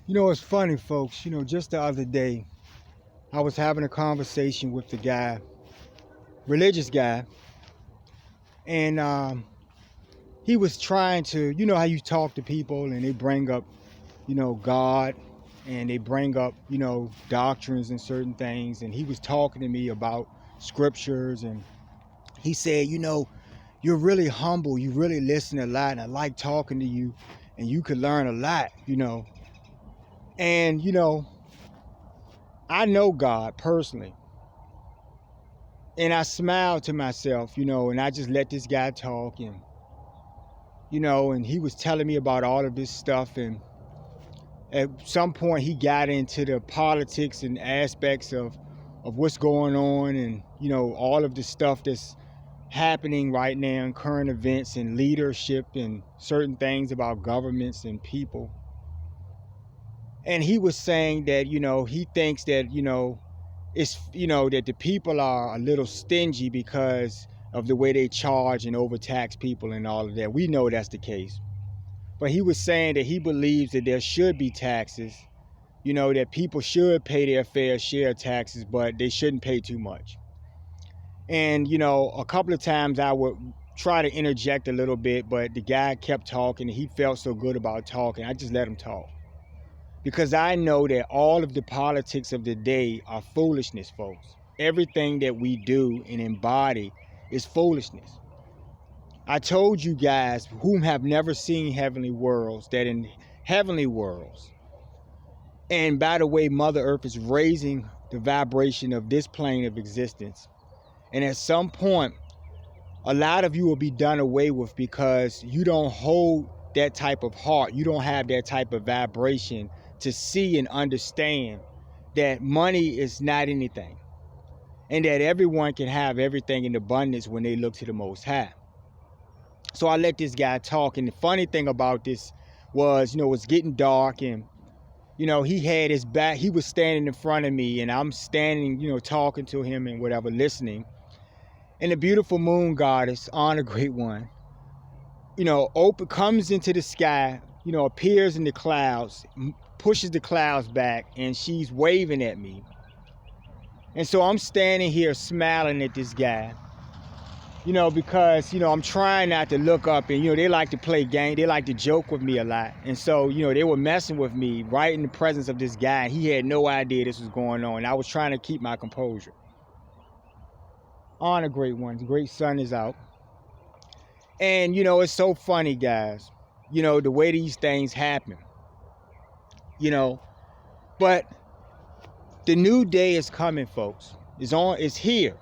It's funny, folks. Just the other day, I was having a conversation with the guy, religious guy, and he was trying to, how you talk to people and they bring up, God, and they bring up, doctrines and certain things. And he was talking to me about scriptures, and he said, you're really humble. You really listen a lot, and I like talking to you, and you could learn a lot. And, I know God personally. And I smiled to myself, and I just let this guy talk, and he was telling me about all of this stuff. And at some point he got into the politics and aspects of what's going on, and, all of the stuff that's happening right now in current events and leadership and certain things about governments and people. And he was saying that, he thinks that, it's that the people are a little stingy because of the way they charge and overtax people and all of that. We know that's the case. But he was saying that he believes that there should be taxes, that people should pay their fair share of taxes, but they shouldn't pay too much. And, a couple of times I would try to interject a little bit, but the guy kept talking and he felt so good about talking. I just let him talk. Because I know that all of the politics of the day are foolishness, folks. Everything that we do and embody is foolishness. I told you guys, whom have never seen heavenly worlds, that in heavenly worlds, and by the way, Mother Earth is raising the vibration of this plane of existence. And at some point, a lot of you will be done away with because you don't hold that type of heart. You don't have that type of vibration to see and understand that money is not anything, and that everyone can have everything in abundance when they look to the Most High. So I let this guy talk, and the funny thing about this was, it's getting dark, and he had his back. He was standing in front of me, and I'm standing, talking to him and whatever, listening. And the beautiful moon goddess, Honor Great One, comes into the sky, appears in the clouds, pushes the clouds back, and she's waving at me. And so I'm standing here smiling at this guy, because, I'm trying not to look up, and, they like to play game. They like to joke with me a lot. And so, they were messing with me right in the presence of this guy. He had no idea this was going on. And I was trying to keep my composure. Honor Great One, the great sun is out. And, it's so funny, guys, the way these things happen, but the new day is coming, folks. It's here.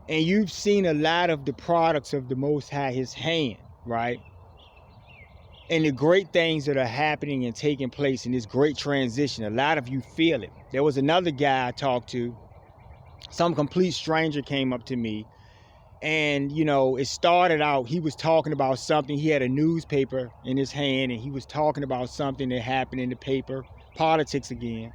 And you've seen a lot of the products of the Most High, his hand, right? And the great things that are happening and taking place in this great transition. A lot of you feel it. There was another guy I talked to. Some complete stranger came up to me. And, it started out, he was talking about something. He had a newspaper in his hand, and he was talking about something that happened in the paper, politics again.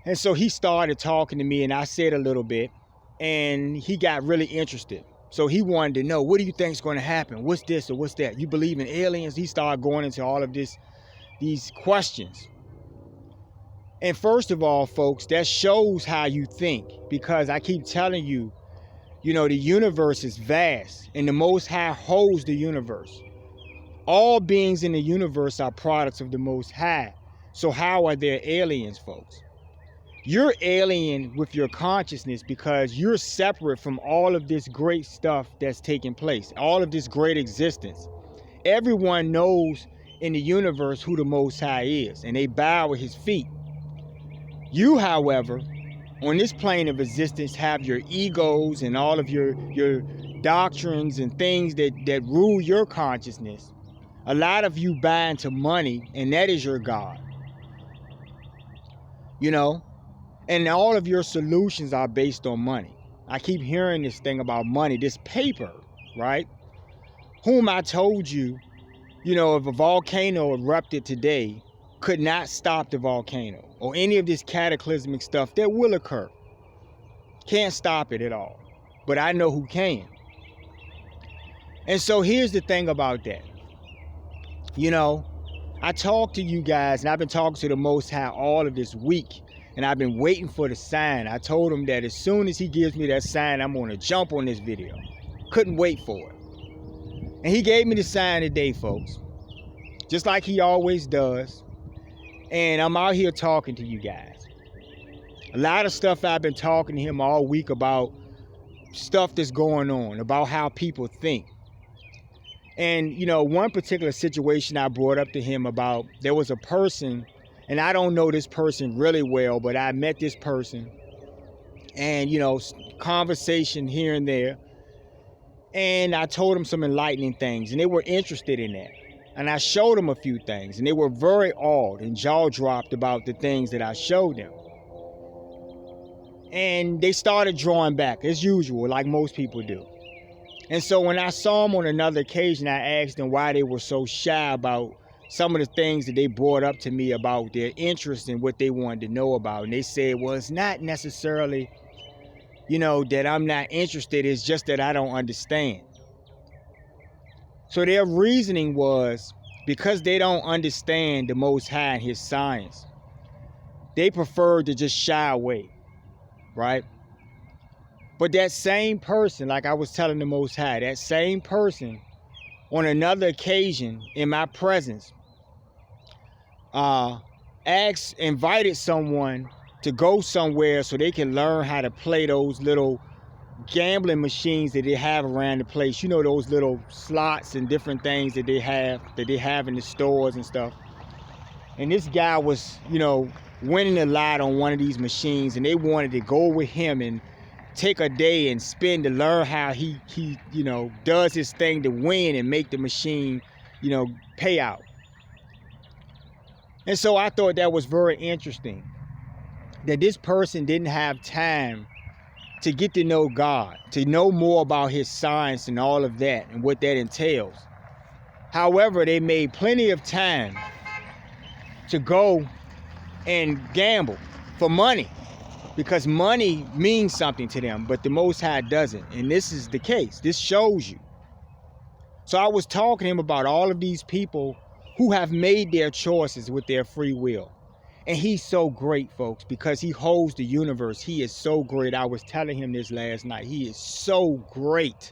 And so he started talking to me, and I said a little bit, and he got really interested. So he wanted to know, what do you think is going to happen? What's this or what's that? You believe in aliens? He started going into all of these questions. And first of all, folks, that shows how you think, because I keep telling you, the universe is vast, and the Most High holds the universe. All beings in the universe are products of the Most High. So how are there aliens, folks? You're alien with your consciousness because you're separate from all of this great stuff that's taking place, all of this great existence. Everyone knows in the universe who the Most High is, and they bow at his feet. You, however, on this plane of existence, have your egos and all of your doctrines and things that rule your consciousness. A lot of you buy into money, and that is your God. And all of your solutions are based on money. I keep hearing this thing about money, this paper, right? Whom I told you, if a volcano erupted today, could not stop the volcano or any of this cataclysmic stuff that will occur. Can't stop it at all. But I know who can. And so here's the thing about that. I talked to you guys, and I've been talking to the Most High all of this week, and I've been waiting for the sign. I told him that as soon as he gives me that sign, I'm going to jump on this video. Couldn't wait for it. And he gave me the sign today, folks, just like he always does. And I'm out here talking to you guys. A lot of stuff I've been talking to him all week about, stuff that's going on, about how people think. And, you know, one particular situation I brought up to him about, there was a person, and I don't know this person really well, but I met this person, and, you know, conversation here and there. And I told them some enlightening things, and they were interested in that. And I showed them a few things, and they were very awed and jaw-dropped about the things that I showed them. And they started drawing back, as usual, like most people do. And so when I saw them on another occasion, I asked them why they were so shy about some of the things that they brought up to me about their interest in what they wanted to know about. And they said, well, it's not necessarily, you know, that I'm not interested. It's just that I don't understand. So their reasoning was because they don't understand the Most High and his science, they prefer to just shy away, right? But that same person, like I was telling the Most High, that same person on another occasion in my presence invited someone to go somewhere so they can learn how to play those little gambling machines that they have around the place. You know, those little slots and different things that they have in the stores and stuff. And this guy was, you know, winning a lot on one of these machines, and they wanted to go with him and take a day and spend to learn how he you know, does his thing to win and make the machine, you know, pay out. And so I thought that was very interesting, that this person didn't have time to get to know God, to know more about his science and all of that and what that entails. However, they made plenty of time to go and gamble for money, because money means something to them, but the Most High doesn't. And this is the case. This shows you. So I was talking to him about all of these people who have made their choices with their free will. And he's so great, folks, because he holds the universe. He is so great. I was telling him this last night. He is so great.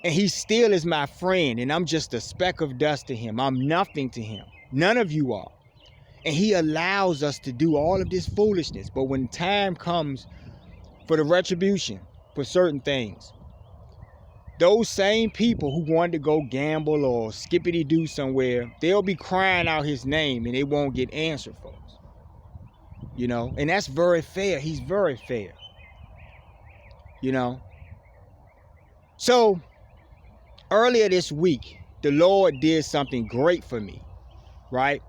And he still is my friend, and I'm just a speck of dust to him. I'm nothing to him. None of you are. And he allows us to do all of this foolishness. But when time comes for the retribution for certain things, those same people who wanted to go gamble or skippity-doo somewhere, they'll be crying out his name and they won't get answered, folks. You know, and that's very fair. He's very fair. You know. So, earlier this week, the Lord did something great for me, right?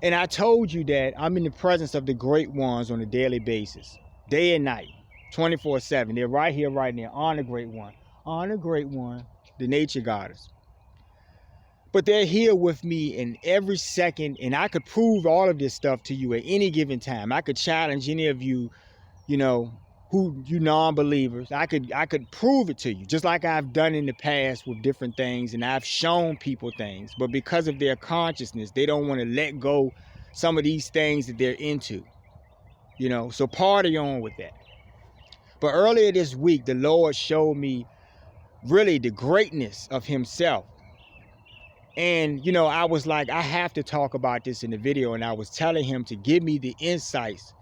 And I told you that I'm in the presence of the great ones on a daily basis, day and night, 24/7. They're right here, right now, on the great one. On the great one, the nature goddess. But they're here with me in every second, and I could prove all of this stuff to you at any given time. I could challenge any of you, you know, you non-believers. I could prove it to you, just like I've done in the past with different things, and I've shown people things. But because of their consciousness, they don't want to let go some of these things that they're into, you know. So party on with that. But earlier this week, the Lord showed me really the greatness of himself. And, you know, I was like, I have to talk about this in the video. And I was telling him to give me the insights,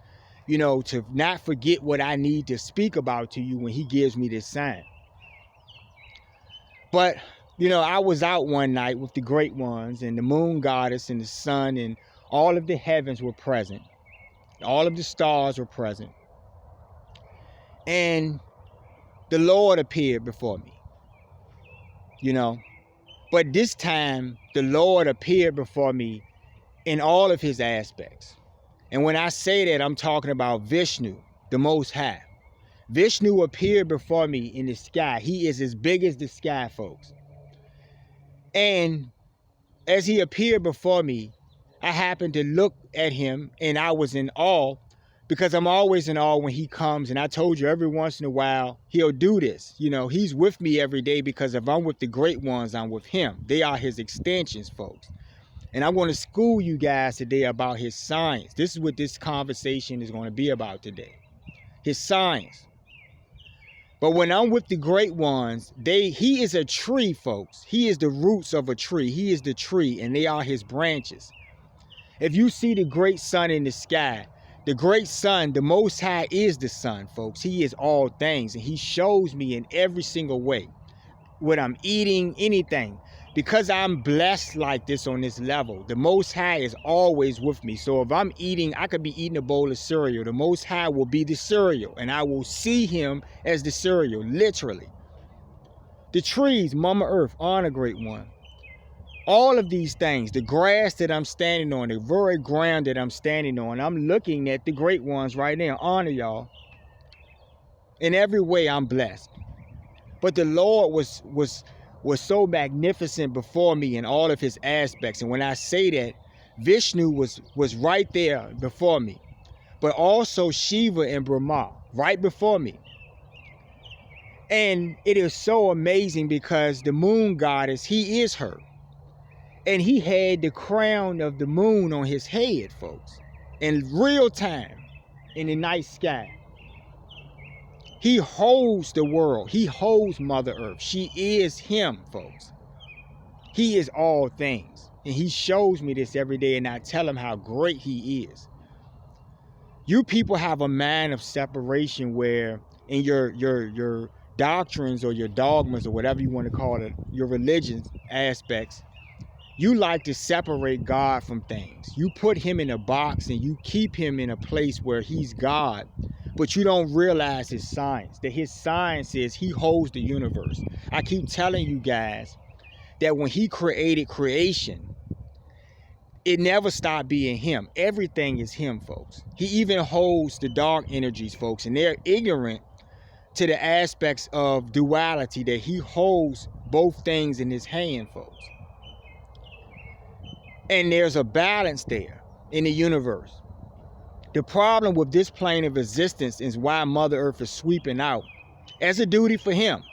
you know, to not forget what I need to speak about to you when he gives me this sign. But, you know, I was out one night with the great ones, and the moon goddess and the sun, and all of the heavens were present. All of the stars were present. And the Lord appeared before me, you know. But this time, the Lord appeared before me in all of his aspects. And when I say that, I'm talking about Vishnu, the Most High. Vishnu appeared before me in the sky. He is as big as the sky, folks. And as he appeared before me, I happened to look at him, and I was in awe, because I'm always in awe when he comes. And I told you, every once in a while, he'll do this. You know, he's with me every day, because if I'm with the great ones, I'm with him. They are his extensions, folks. And I'm going to school you guys today about his science. This is what this conversation is going to be about today. His science. But when I'm with the great ones, he is a tree, folks. He is the roots of a tree. He is the tree, and they are his branches. If you see the great sun in the sky, the great sun, the Most High is the sun, folks. He is all things, and he shows me in every single way. What I'm eating, anything. Because I'm blessed like this on this level, the Most High is always with me. So if I'm eating, I could be eating a bowl of cereal. The Most High will be the cereal, and I will see him as the cereal, literally. The trees, Mama Earth, honor great one. All of these things, the grass that I'm standing on, the very ground that I'm standing on, I'm looking at the great ones right now. Honor y'all. In every way, I'm blessed. But the Lord was so magnificent before me in all of his aspects. And when I say that, Vishnu was right there before me. But also Shiva and Brahma, right before me. And it is so amazing because the moon goddess, he is her. And he had the crown of the moon on his head, folks. In real time, in the night sky. He holds the world. He holds Mother Earth. She is him, folks. He is all things. And he shows me this every day, and I tell him how great he is. You people have a mind of separation where in your doctrines or your dogmas or whatever you want to call it, your religion aspects, you like to separate God from things. You put him in a box and you keep him in a place where he's God. But you don't realize his science, that his science is he holds the universe. I keep telling you guys that when he created creation, it never stopped being him. Everything is him, folks. He even holds the dark energies, folks, and they're ignorant to the aspects of duality, that he holds both things in his hand, folks. And there's a balance there in the universe. The problem with this plane of existence is why Mother Earth is sweeping out as a duty for him.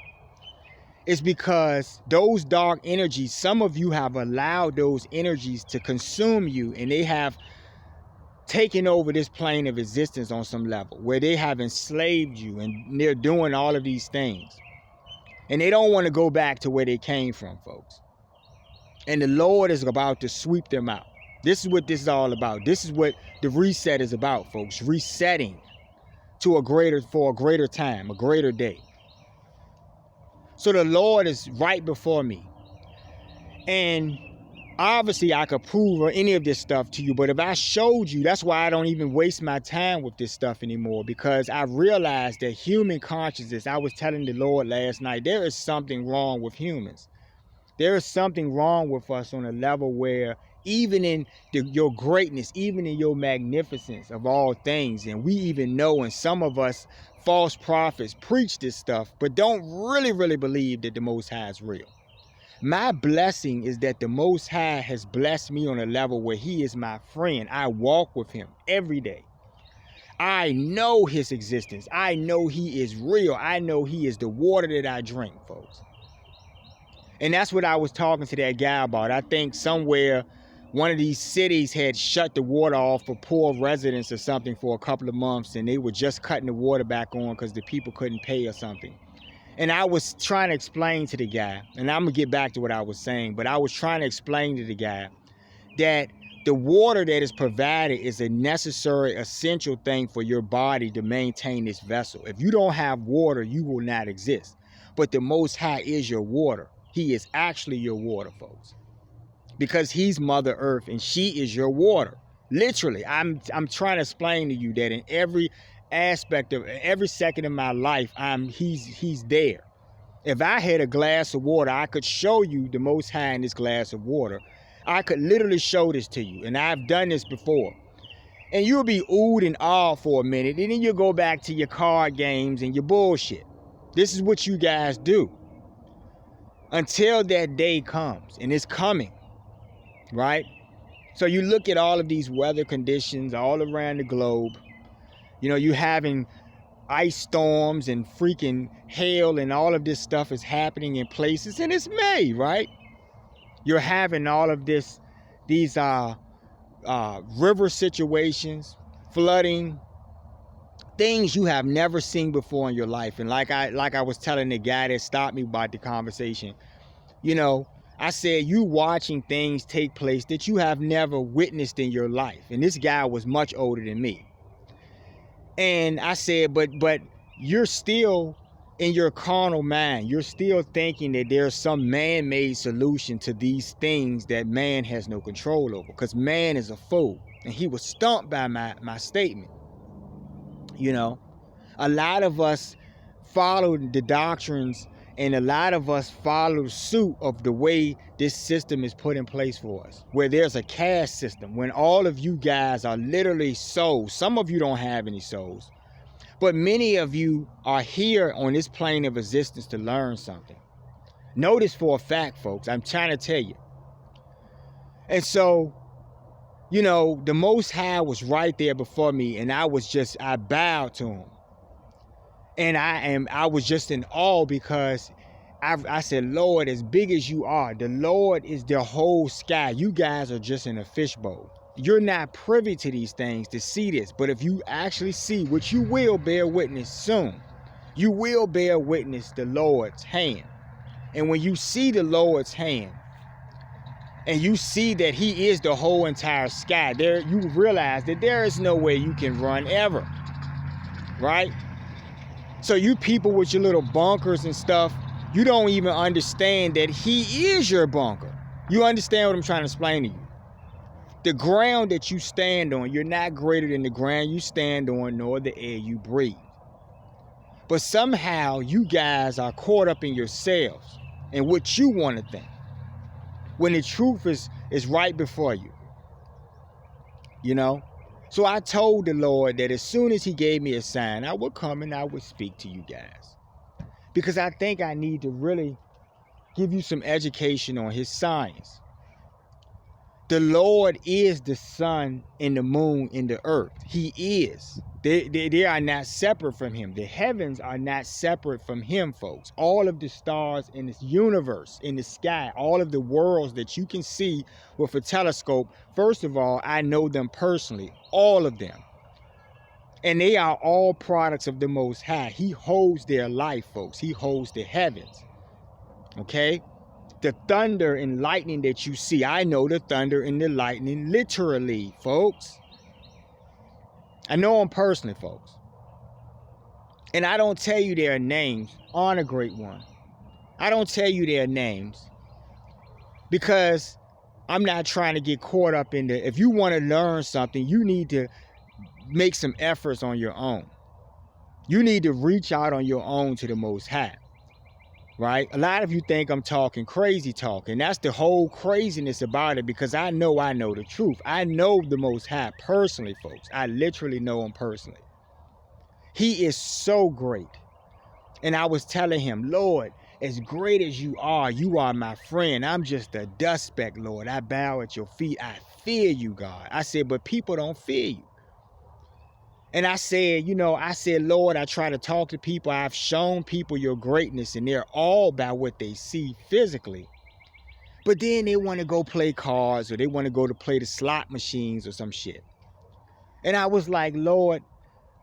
It's because those dark energies, some of you have allowed those energies to consume you, and they have taken over this plane of existence on some level where they have enslaved you, and they're doing all of these things. And they don't want to go back to where they came from, folks. And the Lord is about to sweep them out. This is what this is all about. This is what the reset is about, folks. Resetting for a greater time, a greater day. So the Lord is right before me. And obviously I could prove any of this stuff to you, but if I showed you, that's why I don't even waste my time with this stuff anymore, because I realized that human consciousness, I was telling the Lord last night, there is something wrong with humans. There is something wrong with us on a level where even in your greatness, even in your magnificence of all things, and we even know, and some of us false prophets preach this stuff, but don't really believe that the Most High is real. My blessing is that the Most High has blessed me on a level where he is my friend. I walk with him every day. I know his existence. I know he is real. I know he is the water that I drink, folks. And that's what I was talking to that guy about. I think somewhere one of these cities had shut the water off for poor residents or something for a couple of months, and they were just cutting the water back on because the people couldn't pay or something. And I was trying to explain to the guy, and I'm going to get back to what I was saying, but I was trying to explain to the guy that the water that is provided is a necessary, essential thing for your body to maintain this vessel. If you don't have water, you will not exist. But the Most High is your water. He is actually your water, folks. Because he's Mother Earth and she is your water. Literally, I'm trying to explain to you that in every aspect of every second of my life, he's there. If I had a glass of water, I could show you the Most High in this glass of water. I could literally show this to you, and I've done this before. And you'll be oohed and awed for a minute, and then you'll go back to your card games and your bullshit. This is what you guys do. Until that day comes, and it's coming, right? So you look at all of these weather conditions all around the globe. You know, you're having ice storms and freaking hail, and all of this stuff is happening in places, and it's May, right? You're having all of this these river situations, flooding, things you have never seen before in your life. And like I was telling the guy that stopped me about the conversation, you know, I said, you watching things take place that you have never witnessed in your life. And this guy was much older than me. And I said, but you're still in your carnal mind. You're still thinking that there's some man-made solution to these things that man has no control over, because man is a fool. And he was stumped by my statement. You know, a lot of us follow the doctrines, and a lot of us follow suit of the way this system is put in place for us, where there's a caste system, when all of you guys are literally souls. Some of you don't have any souls, but many of you are here on this plane of existence to learn something. Notice for a fact, folks, I'm trying to tell you. And so, you know, the Most High was right there before me, and I bowed to him. And I was just in awe, because I said, Lord, as big as you are, the Lord is the whole sky. You guys are just in a fishbowl. You're not privy to these things to see this. But if you actually see, which you will bear witness soon, you will bear witness the Lord's hand. And when you see the Lord's hand, and you see that he is the whole entire sky, there you realize that there is no way you can run ever. Right? So you people with your little bunkers and stuff, you don't even understand that he is your bunker. You understand what I'm trying to explain to you? The ground that you stand on, you're not greater than the ground you stand on, nor the air you breathe. But somehow you guys are caught up in yourselves and what you want to think, when the truth is right before you. You know? So I told the Lord that as soon as he gave me a sign, I would come and I would speak to you guys. Because I think I need to really give you some education on his science. The Lord is the sun and the moon and the earth. He is. They are not separate from him. The heavens are not separate from him, folks. All of the stars in this universe, in the sky, all of the worlds that you can see with a telescope, first of all, I know them personally, all of them. And they are all products of the Most High. He holds their life, folks. He holds the heavens. Okay? The thunder and lightning that you see, I know the thunder and the lightning literally, folks. I know them personally, folks. And I don't tell you their names on a great one. I don't tell you their names because I'm not trying to get caught up in the, if you want to learn something, you need to make some efforts on your own. You need to reach out on your own to the Most High. Right? A lot of you think I'm talking crazy talk, and that's the whole craziness about it, because I know the truth. I know the Most High personally, folks. I literally know him personally. He is so great. And I was telling him, Lord, as great as you are my friend. I'm just a dust speck, Lord. I bow at your feet. I fear you, God. I said, but people don't fear you. And I said, Lord, I try to talk to people. I've shown people your greatness, and they're all about what they see physically. But then they want to go play cards, or they want to go to play the slot machines or some shit. And I was like, Lord,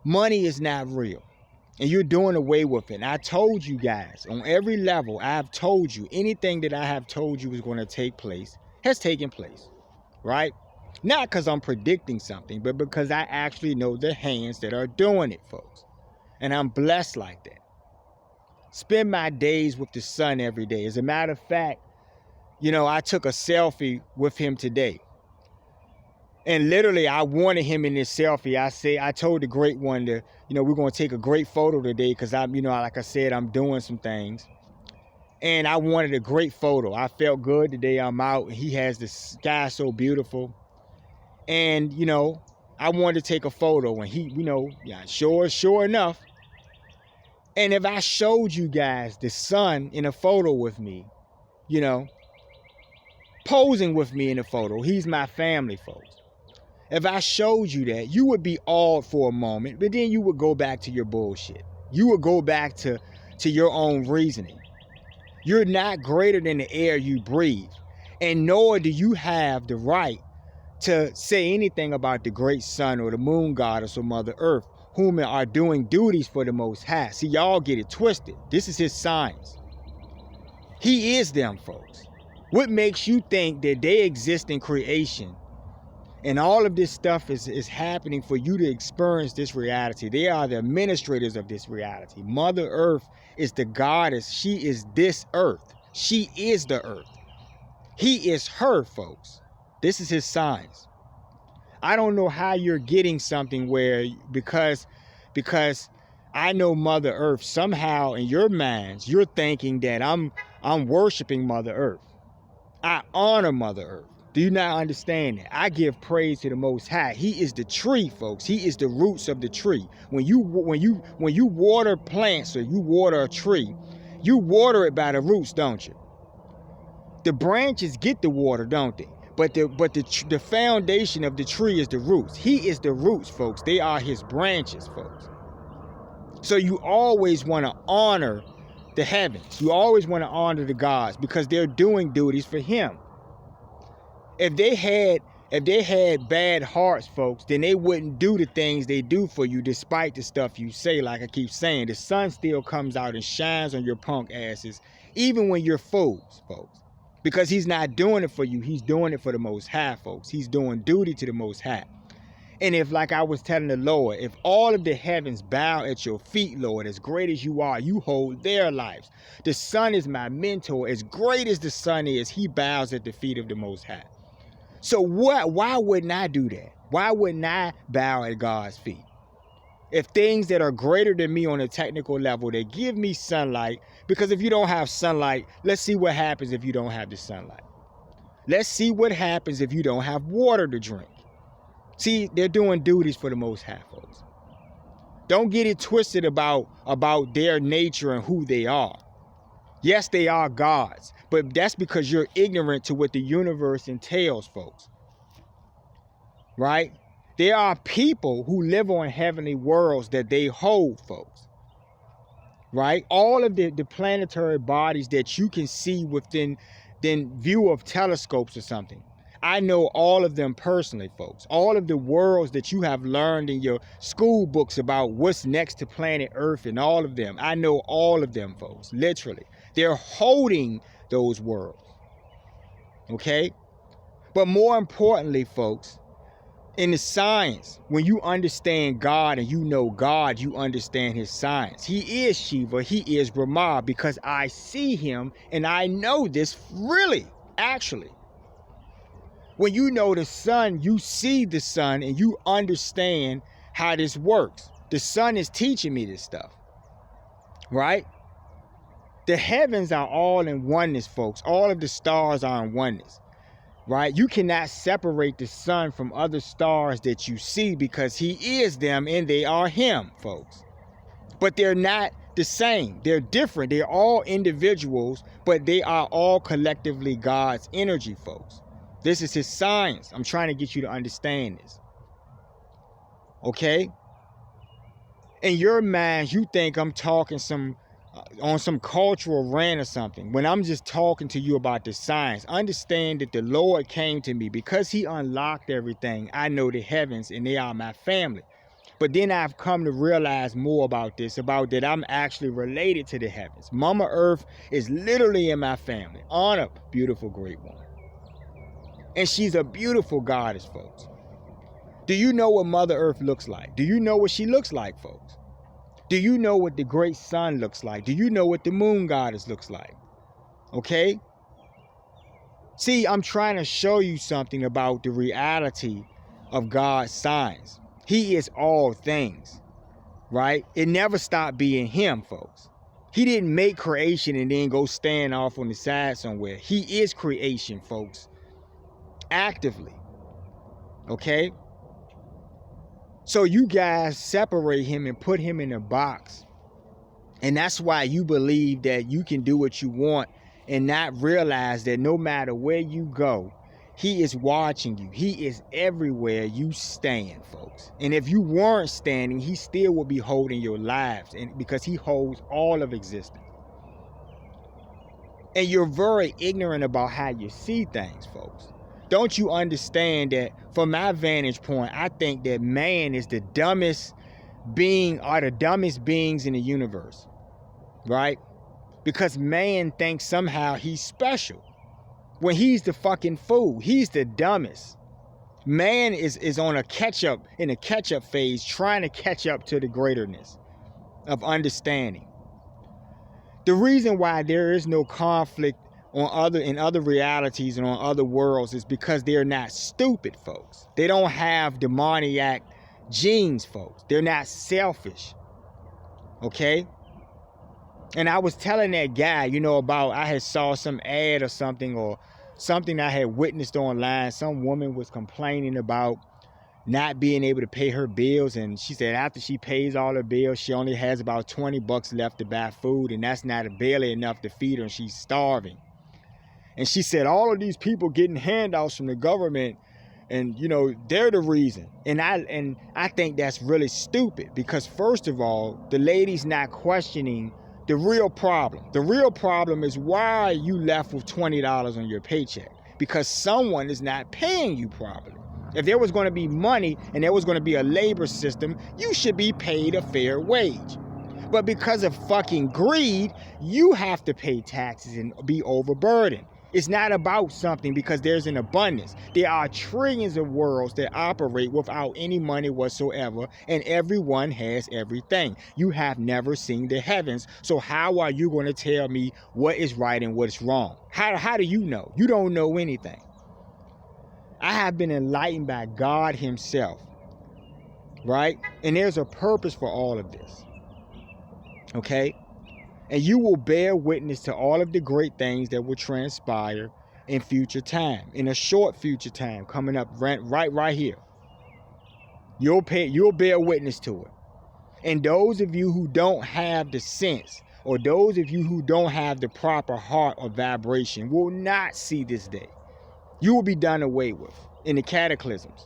money is not real. And you're doing away with it. And I told you guys, on every level, I've told you, anything that I have told you is going to take place has taken place. Right? Not because I'm predicting something, but because I actually know the hands that are doing it, folks. And I'm blessed like that. Spend my days with the sun every day. As a matter of fact, I took a selfie with him today. And literally, I wanted him in this selfie. I told the great one to, we're going to take a great photo today because like I said, I'm doing some things. And I wanted a great photo. I felt good today. I'm out. He has the sky so beautiful. And, I wanted to take a photo, and he, sure enough. And if I showed you guys the sun in a photo with me, posing with me in a photo, he's my family, folks. If I showed you that, you would be awed for a moment, but then you would go back to your bullshit. You would go back to your own reasoning. You're not greater than the air you breathe, and nor do you have the right to say anything about the great sun or the moon goddess or Mother Earth, whom are doing duties for the Most High. See, y'all get it twisted. This is his signs. He is them, folks. What makes you think that they exist in creation and all of this stuff is happening for you to experience this reality? They are the administrators of this reality. Mother Earth is the goddess. She is this earth. She is the earth. He is her, folks. This is his signs. I don't know how you're getting something where because I know Mother Earth, somehow in your minds you're thinking that I'm worshiping Mother Earth. I honor Mother Earth. Do you not understand that? I give praise to the Most High. He is the tree, folks. He is the roots of the tree. When you water plants or you water a tree, you water it by the roots, don't you? The branches get the water, don't they? But the foundation of the tree is the roots. He is the roots, folks. They are his branches, folks. So you always want to honor the heavens. You always want to honor the gods because they're doing duties for him. If they had bad hearts, folks, then they wouldn't do the things they do for you despite the stuff you say. Like I keep saying, the sun still comes out and shines on your punk asses even when you're fools, folks. Because he's not doing it for you. He's doing it for the Most High, folks. He's doing duty to the Most High. And if, like I was telling the Lord, if all of the heavens bow at your feet, Lord, as great as you are, you hold their lives. The sun is my mentor. As great as the sun is, he bows at the feet of the Most High. So why wouldn't I do that? Why wouldn't I bow at God's feet? If things that are greater than me on a technical level, they give me sunlight, because if you don't have sunlight, let's see what happens if you don't have the sunlight. Let's see what happens if you don't have water to drink. See, they're doing duties for the Most High, folks. Don't get it twisted about their nature and who they are. Yes, they are gods, but that's because you're ignorant to what the universe entails, folks. Right? There are people who live on heavenly worlds that they hold, folks. Right? All of the planetary bodies that you can see within view of telescopes or something. I know all of them personally, folks. All of the worlds that you have learned in your school books about what's next to planet Earth and all of them. I know all of them, folks. Literally. They're holding those worlds. Okay? But more importantly, folks, in the science, when you understand God and you know God, you understand his science. He is Shiva, he is Brahma, because I see him and I know this really, actually. When you know the sun, you see the sun and you understand how this works. The sun is teaching me this stuff, right? The heavens are all in oneness, folks. All of the stars are in oneness. Right? You cannot separate the sun from other stars that you see because he is them and they are him, folks. But they're not the same. They're different. They're all individuals, but they are all collectively God's energy, folks. This is his science. I'm trying to get you to understand this. Okay? In your mind, you think I'm talking on some cultural rant or something, when I'm just talking to you about the science. Understand that the Lord came to me because he unlocked everything. I know the heavens and they are my family. But then I've come to realize more about this, about that I'm actually related to the heavens. Mama Earth is literally in my family. Honor, beautiful, great one. And she's a beautiful goddess, folks. Do you know what Mother Earth looks like? Do you know what she looks like, folks? Do you know what the great sun looks like? Do you know what the moon goddess looks like? Okay? See, I'm trying to show you something about the reality of God's signs. He is all things, right? It never stopped being him, folks. He didn't make creation and then go stand off on the side somewhere. He is creation, folks. Actively. Okay? So you guys separate him and put him in a box. And that's why you believe that you can do what you want and not realize that no matter where you go, he is watching you. He is everywhere you stand, folks. And if you weren't standing, he still would be holding your lives, and because he holds all of existence. And you're very ignorant about how you see things, folks. don't you understand that from my vantage point, I think that man is the dumbest being, or the dumbest beings in the universe, right? Because man thinks somehow he's special when he's the fucking fool. He's the dumbest. Man is on a catch-up phase, trying to catch up to the greaterness of understanding. The reason why there is no conflict in other realities and on other worlds is because they're not stupid, folks. They don't have demoniac genes, folks. They're not selfish. Okay? And I was telling that guy, about I had saw some ad or something I had witnessed online. Some woman was complaining about not being able to pay her bills, and she said after she pays all her bills, she only has about $20 left to buy food, and that's not barely enough to feed her, and she's starving. And she said all of these people getting handouts from the government, and they're the reason. And I think that's really stupid, because first of all, the lady's not questioning the real problem. The real problem is, why are you left with $20 on your paycheck? Because someone is not paying you properly. If there was going to be money and there was going to be a labor system, you should be paid a fair wage. But because of fucking greed, you have to pay taxes and be overburdened. It's not about something because there's an abundance. There are trillions of worlds that operate without any money whatsoever, and everyone has everything. You have never seen the heavens, so how are you going to tell me what is right and what is wrong? How do you know? You don't know anything. I have been enlightened by God himself, right? And there's a purpose for all of this, okay? And you will bear witness to all of the great things that will transpire in future time, in a short future time coming up right here. You'll bear witness to it. And those of you who don't have the sense, or those of you who don't have the proper heart or vibration, will not see this day. You will be done away with in the cataclysms.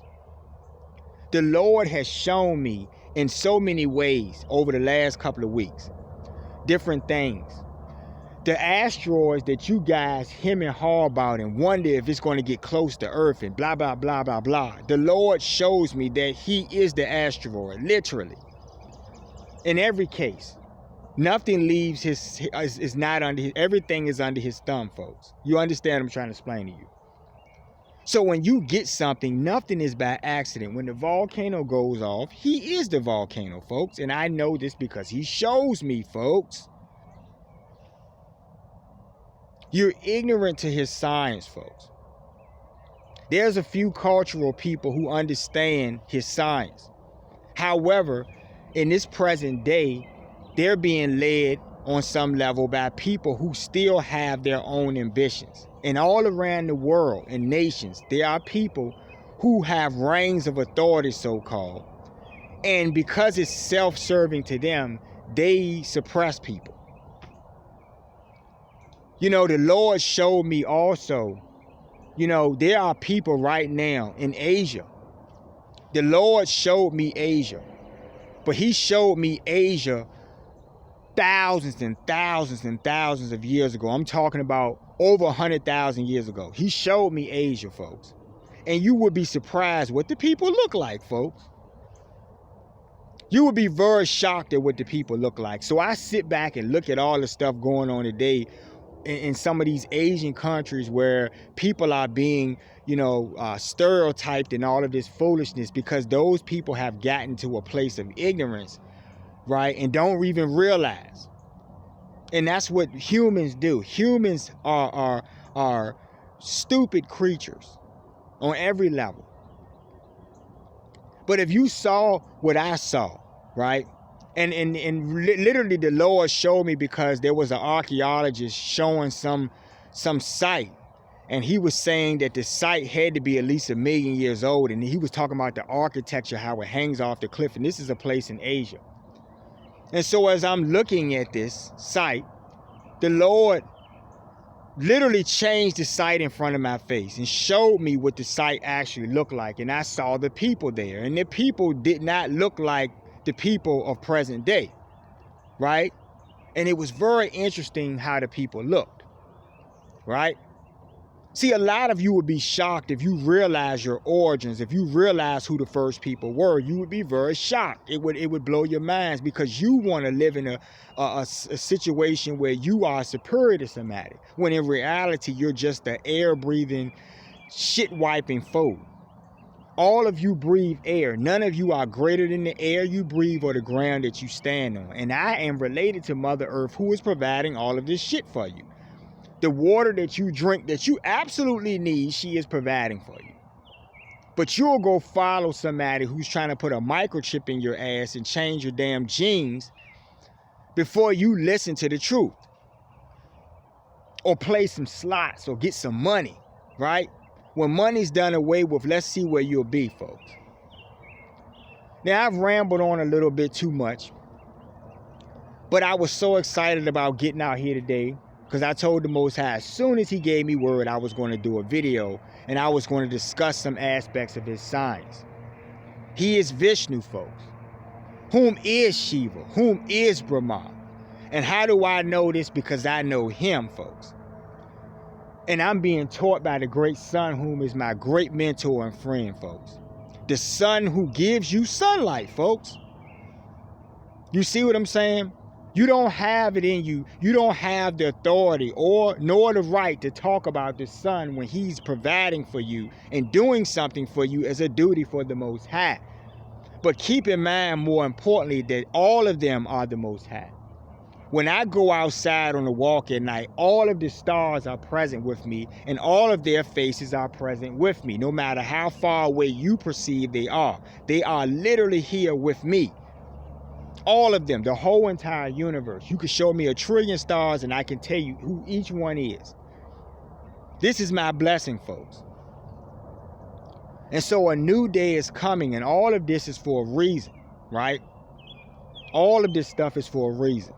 The Lord has shown me in so many ways over the last couple of weeks, different things. The asteroids that you guys hem and haw about and wonder if it's going to get close to Earth and blah, blah, blah, blah, blah. The Lord shows me that he is the asteroid, literally. In every case, nothing leaves is not under his, everything is under his thumb, folks. You understand what I'm trying to explain to you? So when you get something, nothing is by accident. When the volcano goes off, he is the volcano, folks. And I know this because he shows me, folks. You're ignorant to his science, folks. There's a few cultural people who understand his science. However, in this present day, they're being led on some level by people who still have their own ambitions. And all around the world and nations, there are people who have reigns of authority, so-called. And because it's self-serving to them, they suppress people. The Lord showed me also, there are people right now in Asia. The Lord showed me Asia. But he showed me Asia thousands and thousands and thousands of years ago. I'm talking about over 100,000 years ago. He showed me Asia, folks. And you would be surprised what the people look like, folks. You would be very shocked at what the people look like. So I sit back and look at all the stuff going on today in some of these Asian countries where people are being, stereotyped and all of this foolishness because those people have gotten to a place of ignorance, right? And don't even realize. And that's what humans do. Humans are stupid creatures on every level. But if you saw what I saw, right? And literally the Lord showed me because there was an archaeologist showing some site. And he was saying that the site had to be at least 1 million years old. And he was talking about the architecture, how it hangs off the cliff. And this is a place in Asia. And so as I'm looking at this site, the Lord literally changed the site in front of my face and showed me what the site actually looked like. And I saw the people there. And the people did not look like the people of present day, right? And it was very interesting how the people looked, right? See, a lot of you would be shocked if you realize your origins, if you realize who the first people were. You would be very shocked. It would blow your minds, because you want to live in a situation where you are superior to somebody, when in reality you're just an air-breathing, shit-wiping foe. All of you breathe air. None of you are greater than the air you breathe or the ground that you stand on. And I am related to Mother Earth, who is providing all of this shit for you. The water that you drink that you absolutely need, she is providing for you. But you'll go follow somebody who's trying to put a microchip in your ass and change your damn genes before you listen to the truth. Or play some slots or get some money, right? When money's done away with, let's see where you'll be, folks. Now, I've rambled on a little bit too much, but I was so excited about getting out here today, because I told the Most High, as soon as he gave me word, I was going to do a video and I was going to discuss some aspects of his science. He is Vishnu, folks. Whom is Shiva? Whom is Brahma? And how do I know this? Because I know him, folks. And I'm being taught by the great sun, whom is my great mentor and friend, folks. The sun who gives you sunlight, folks. You see what I'm saying? You don't have it in you. You don't have the authority nor the right to talk about the sun when he's providing for you and doing something for you as a duty for the Most High. But keep in mind, more importantly, that all of them are the Most High. When I go outside on a walk at night, all of the stars are present with me, and all of their faces are present with me, no matter how far away you perceive they are. They are literally here with me. All of them, the whole entire universe. You could show me 1 trillion stars and I can tell you who each one is. This is my blessing, folks. And so a new day is coming, and all of this is for a reason, right? All of this stuff is for a reason.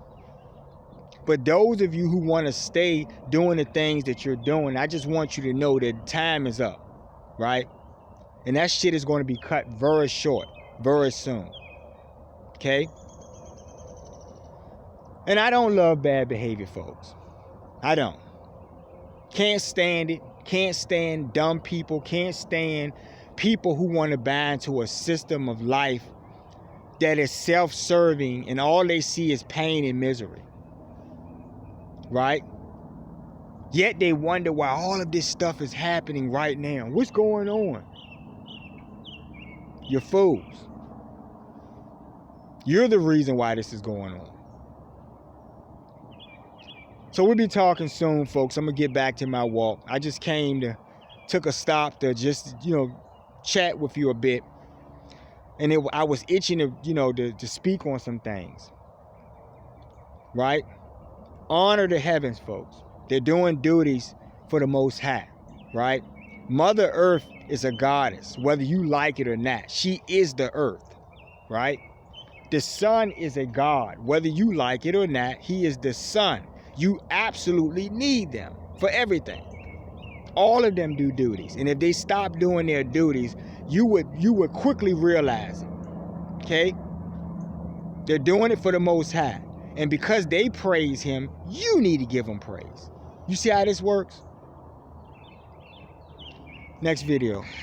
But those of you who want to stay doing the things that you're doing, I just want you to know that time is up, right? And that shit is going to be cut very short, very soon. Okay? And I don't love bad behavior, folks. I don't. Can't stand it. Can't stand dumb people. Can't stand people who want to buy into a system of life that is self-serving and all they see is pain and misery. Right? Yet they wonder why all of this stuff is happening right now. What's going on? You're fools. You're the reason why this is going on. So we'll be talking soon, folks. I'm going to get back to my walk. I just took a stop to just, chat with you a bit. And I was itching to speak on some things. Right? Honor the heavens, folks. They're doing duties for the Most High, right? Mother Earth is a goddess, whether you like it or not. She is the earth, right? The sun is a god, whether you like it or not. He is the sun. You absolutely need them for everything. All of them do duties. And if they stop doing their duties, you would quickly realize it, okay? They're doing it for the Most High. And because they praise him, you need to give him praise. You see how this works? Next video.